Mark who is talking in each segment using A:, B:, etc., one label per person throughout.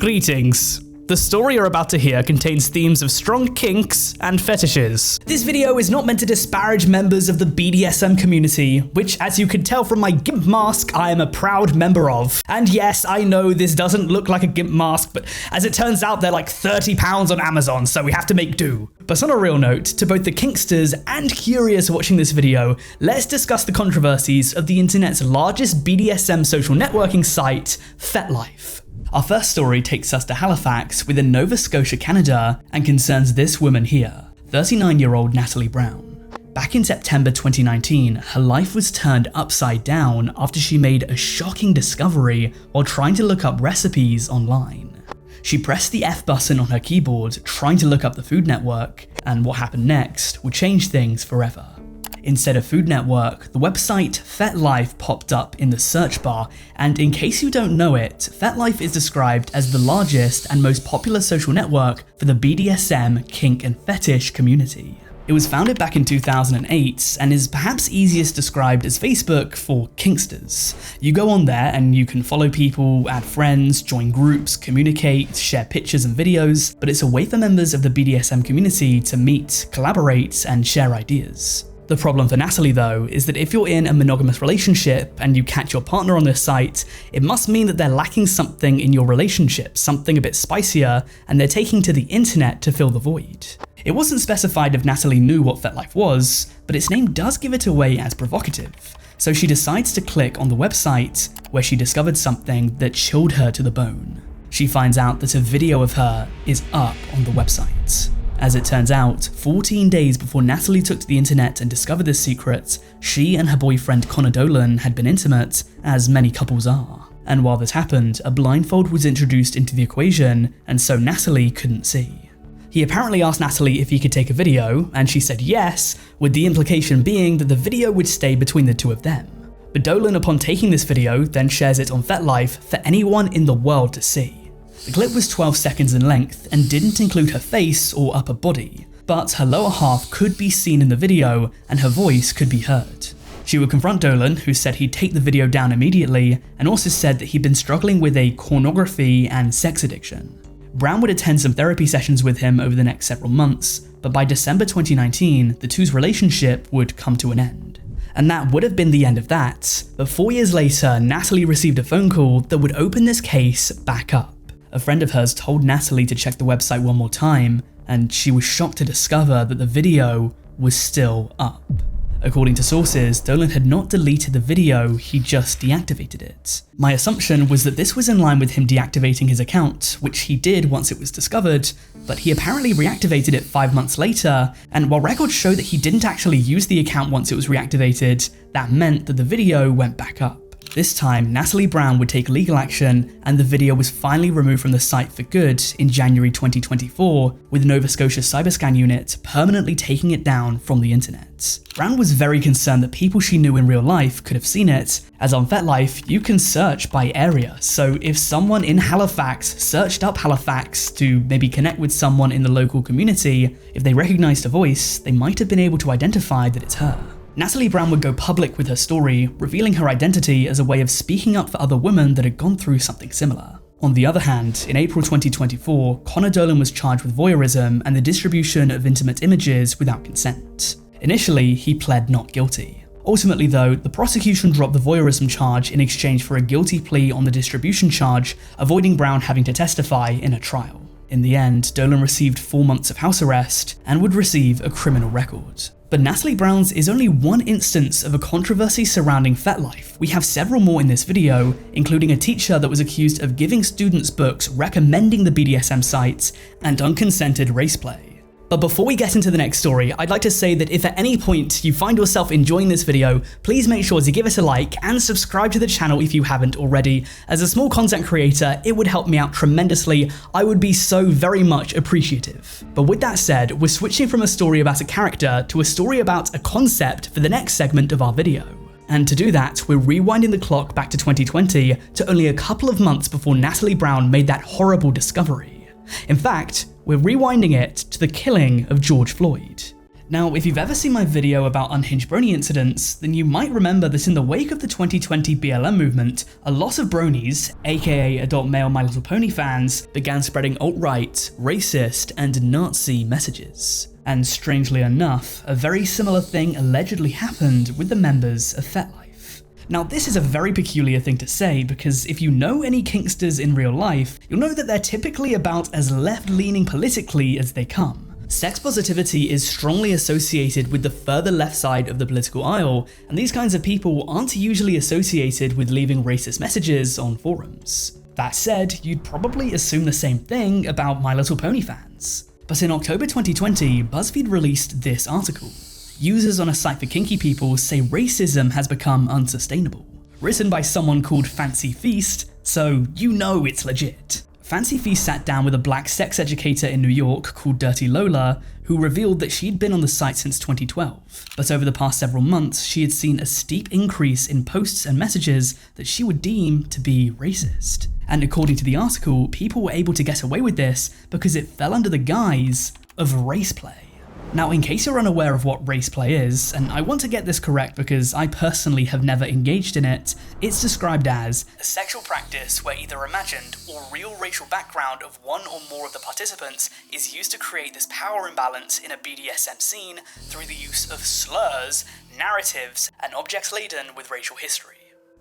A: Greetings. The story you're about to hear contains themes of strong kinks and fetishes. This video is not meant to disparage members of the BDSM community, which, as you can tell from my GIMP mask, I am a proud member of. And yes, I know this doesn't look like a GIMP mask, but as it turns out, they're like £30 on Amazon, so we have to make do. But on a real note, to both the kinksters and curious watching this video, let's discuss the controversies of the internet's largest BDSM social networking site, FetLife. Our first story takes us to Halifax within Nova Scotia, Canada, and concerns this woman here, 39-year-old Natalie Brown. Back in September 2019, her life was turned upside down after she made a shocking discovery while trying to look up recipes online. She pressed the F button on her keyboard, trying to look up the Food Network, and what happened next would change things forever. Instead of Food Network, the website FetLife popped up in the search bar, and in case you don't know it, FetLife is described as the largest and most popular social network for the BDSM, kink and fetish community. It was founded back in 2008 and is perhaps easiest described as Facebook for kinksters. You go on there and you can follow people, add friends, join groups, communicate, share pictures and videos, but it's a way for members of the BDSM community to meet, collaborate and share ideas. The problem for Natalie though is that if you're in a monogamous relationship and you catch your partner on this site, it must mean that they're lacking something in your relationship, something a bit spicier, and they're taking to the internet to fill the void. It wasn't specified if Natalie knew what FetLife was, but its name does give it away as provocative. So she decides to click on the website, where she discovered something that chilled her to the bone. She finds out that a video of her is up on the website. As it turns out, 14 days before Natalie took to the internet and discovered this secret, she and her boyfriend Connor Dolan had been intimate, as many couples are. And while this happened, a blindfold was introduced into the equation, and so Natalie couldn't see. He apparently asked Natalie if he could take a video, and she said yes, with the implication being that the video would stay between the two of them. But Dolan, upon taking this video, then shares it on FetLife for anyone in the world to see. The clip was 12 seconds in length and didn't include her face or upper body, but her lower half could be seen in the video and her voice could be heard. She would confront Dolan, who said he'd take the video down immediately, and also said that he'd been struggling with a pornography and sex addiction. Brown would attend some therapy sessions with him over the next several months, but by December 2019, the two's relationship would come to an end. And that would have been the end of that, but 4 years later, Natalie received a phone call that would open this case back up. A friend of hers told Natalie to check the website one more time, and she was shocked to discover that the video was still up. According to sources, Dolan had not deleted the video, he just deactivated it. My assumption was that this was in line with him deactivating his account, which he did once it was discovered, but he apparently reactivated it 5 months later, and while records show that he didn't actually use the account once it was reactivated, that meant that the video went back up. This time, Natalie Brown would take legal action, and the video was finally removed from the site for good in January 2024, with Nova Scotia's Cyberscan unit permanently taking it down from the internet. Brown was very concerned that people she knew in real life could have seen it, as on FetLife, you can search by area, so if someone in Halifax searched up Halifax to maybe connect with someone in the local community, if they recognized a voice, they might have been able to identify that it's her. Natalie Brown would go public with her story, revealing her identity as a way of speaking up for other women that had gone through something similar. On the other hand, in April 2024, Connor Dolan was charged with voyeurism and the distribution of intimate images without consent. Initially, he pled not guilty. Ultimately though, the prosecution dropped the voyeurism charge in exchange for a guilty plea on the distribution charge, avoiding Brown having to testify in a trial. In the end, Dolan received 4 months of house arrest and would receive a criminal record. But Natalie Brown's is only one instance of a controversy surrounding FetLife. We have several more in this video, including a teacher that was accused of giving students books recommending the BDSM sites and unconsented raceplay. But before we get into the next story, I'd like to say that if at any point you find yourself enjoying this video, please make sure to give it a like and subscribe to the channel if you haven't already. As a small content creator, it would help me out tremendously. I would be so very much appreciative. But with that said, we're switching from a story about a character to a story about a concept for the next segment of our video. And to do that, we're rewinding the clock back to 2020 to only a couple of months before Natalie Brown made that horrible discovery. In fact, we're rewinding it to the killing of George Floyd. Now, if you've ever seen my video about unhinged brony incidents, then you might remember that in the wake of the 2020 BLM movement, a lot of bronies, aka adult male My Little Pony fans, began spreading alt-right, racist, and Nazi messages. And strangely enough, a very similar thing allegedly happened with the members of FetLife. Now, this is a very peculiar thing to say because if you know any kinksters in real life, you'll know that they're typically about as left-leaning politically as they come. Sex positivity is strongly associated with the further left side of the political aisle, and these kinds of people aren't usually associated with leaving racist messages on forums. That said, you'd probably assume the same thing about My Little Pony fans. But in October 2020, BuzzFeed released this article. Users on a site for kinky people say racism has become unsustainable. Written by someone called Fancy Feast, so you know it's legit. Fancy Feast sat down with a black sex educator in New York called Dirty Lola, who revealed that she'd been on the site since 2012, but over the past several months she had seen a steep increase in posts and messages that she would deem to be racist. And according to the article, people were able to get away with this because it fell under the guise of raceplay. Now, in case you're unaware of what raceplay is, and I want to get this correct because I personally have never engaged in it, it's described as a sexual practice where either imagined or real racial background of one or more of the participants is used to create this power imbalance in a BDSM scene through the use of slurs, narratives, and objects laden with racial history.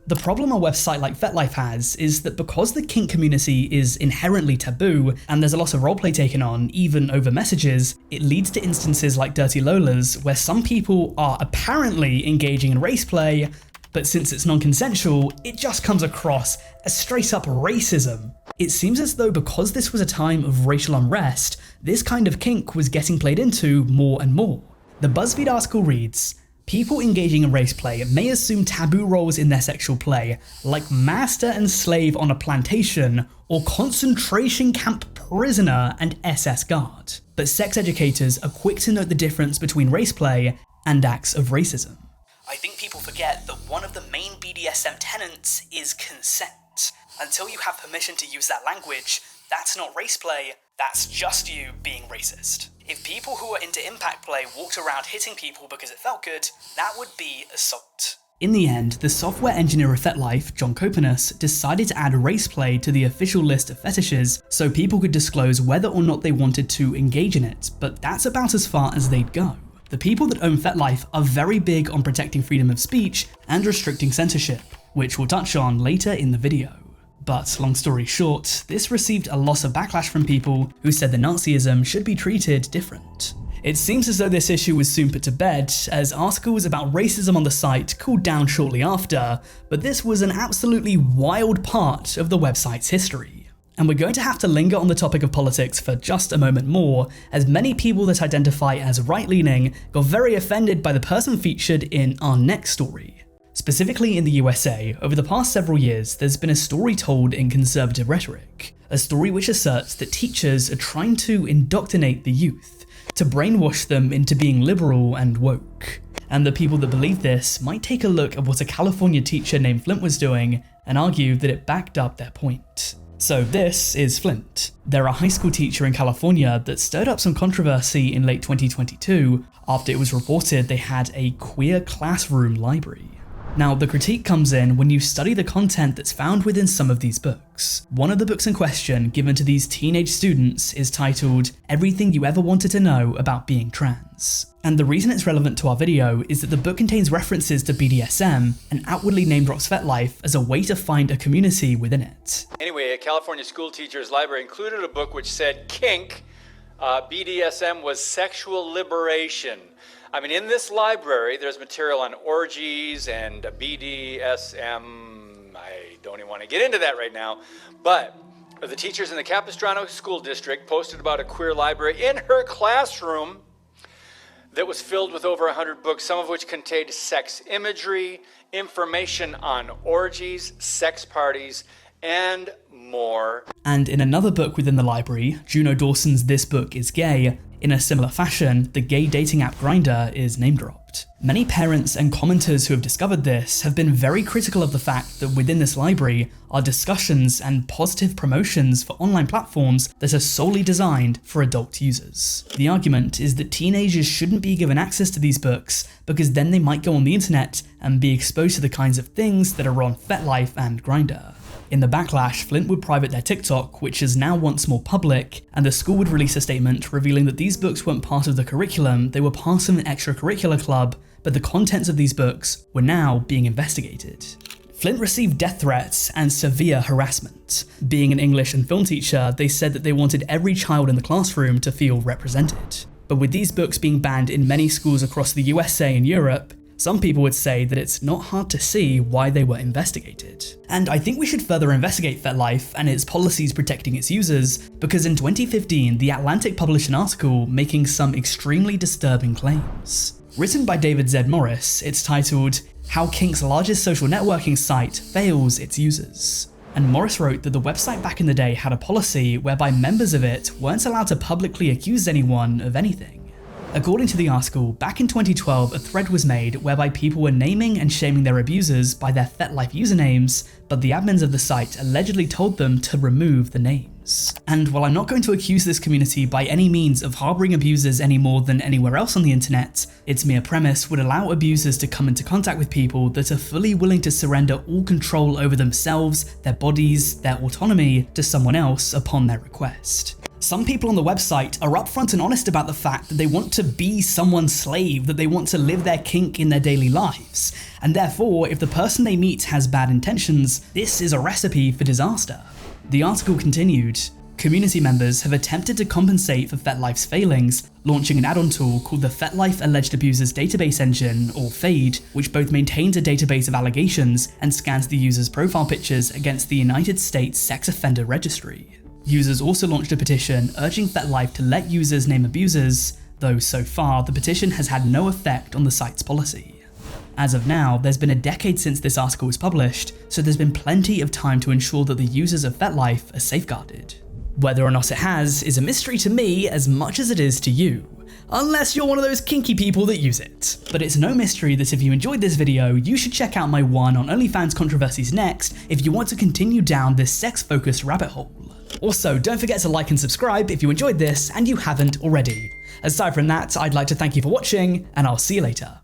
A: The problem a website like FetLife has is that because the kink community is inherently taboo and there's a lot of roleplay taken on, even over messages, it leads to instances like Dirty Lola's where some people are apparently engaging in raceplay, but since it's non-consensual, it just comes across as straight up racism. It seems as though because this was a time of racial unrest, this kind of kink was getting played into more and more. The BuzzFeed article reads, people engaging in raceplay may assume taboo roles in their sexual play, like master and slave on a plantation, or concentration camp prisoner and SS guard. But sex educators are quick to note the difference between raceplay and acts of racism. I think people forget that one of the main BDSM tenets is consent. Until you have permission to use that language, that's not raceplay, that's just you being racist. If people who are into impact play walked around hitting people because it felt good, that would be assault. In the end, the software engineer of FetLife, John Copenus, decided to add raceplay to the official list of fetishes so people could disclose whether or not they wanted to engage in it, but that's about as far as they'd go. The people that own FetLife are very big on protecting freedom of speech and restricting censorship, which we'll touch on later in the video. But long story short, this received a lot of backlash from people who said that Nazism should be treated different. It seems as though this issue was soon put to bed, as articles about racism on the site cooled down shortly after, but this was an absolutely wild part of the website's history. And we're going to have to linger on the topic of politics for just a moment more, as many people that identify as right-leaning got very offended by the person featured in our next story. Specifically in the USA, over the past several years, there's been a story told in conservative rhetoric. A story which asserts that teachers are trying to indoctrinate the youth, to brainwash them into being liberal and woke. And the people that believe this might take a look at what a California teacher named Flint was doing and argue that it backed up their point. So this is Flint. They're a high school teacher in California that stirred up some controversy in late 2022 after it was reported they had a queer classroom library. Now, the critique comes in when you study the content that's found within some of these books. One of the books in question given to these teenage students is titled Everything You Ever Wanted to Know About Being Trans. And the reason it's relevant to our video is that the book contains references to BDSM and outwardly name drops FetLife as a way to find a community within it.
B: Anyway, a California school teacher's library included a book which said kink, BDSM was sexual liberation. I mean, in this library, there's material on orgies and BDSM. I don't even want to get into that right now. But the teachers in the Capistrano School District posted about a queer library in her classroom that was filled with over 100 books, some of which contained sex imagery, information on orgies, sex parties, and more.
A: And in another book within the library, Juno Dawson's This Book Is Gay, In a similar fashion, the gay dating app Grindr is name-dropped. Many parents and commenters who have discovered this have been very critical of the fact that within this library are discussions and positive promotions for online platforms that are solely designed for adult users. The argument is that teenagers shouldn't be given access to these books because then they might go on the internet and be exposed to the kinds of things that are on FetLife and Grindr. In the backlash, Flint would private their TikTok, which is now once more public, and the school would release a statement revealing that these books weren't part of the curriculum, they were part of an extracurricular club, but the contents of these books were now being investigated. Flint received death threats and severe harassment. Being an English and film teacher, they said that they wanted every child in the classroom to feel represented. But with these books being banned in many schools across the USA and Europe, some people would say that it's not hard to see why they were investigated. And I think we should further investigate FetLife and its policies protecting its users, because in 2015, The Atlantic published an article making some extremely disturbing claims. Written by David Z. Morris, it's titled, "How Kink's Largest Social Networking Site Fails Its Users." And Morris wrote that the website back in the day had a policy whereby members of it weren't allowed to publicly accuse anyone of anything. According to the article, back in 2012, a thread was made whereby people were naming and shaming their abusers by their FetLife usernames, but the admins of the site allegedly told them to remove the names. And while I'm not going to accuse this community by any means of harboring abusers any more than anywhere else on the internet, its mere premise would allow abusers to come into contact with people that are fully willing to surrender all control over themselves, their bodies, their autonomy to someone else upon their request. Some people on the website are upfront and honest about the fact that they want to be someone's slave, that they want to live their kink in their daily lives, and therefore, if the person they meet has bad intentions, this is a recipe for disaster. The article continued, community members have attempted to compensate for FetLife's failings, launching an add-on tool called the FetLife Alleged Abusers Database Engine, or FADE, which both maintains a database of allegations and scans the user's profile pictures against the United States Sex Offender Registry. Users also launched a petition urging FetLife to let users name abusers, though so far the petition has had no effect on the site's policy. As of now, there's been a decade since this article was published, so there's been plenty of time to ensure that the users of FetLife are safeguarded. Whether or not it has is a mystery to me as much as it is to you, unless you're one of those kinky people that use it. But it's no mystery that if you enjoyed this video, you should check out my one on OnlyFans controversies next if you want to continue down this sex-focused rabbit hole. Also, don't forget to like and subscribe if you enjoyed this and you haven't already. Aside from that, I'd like to thank you for watching, and I'll see you later.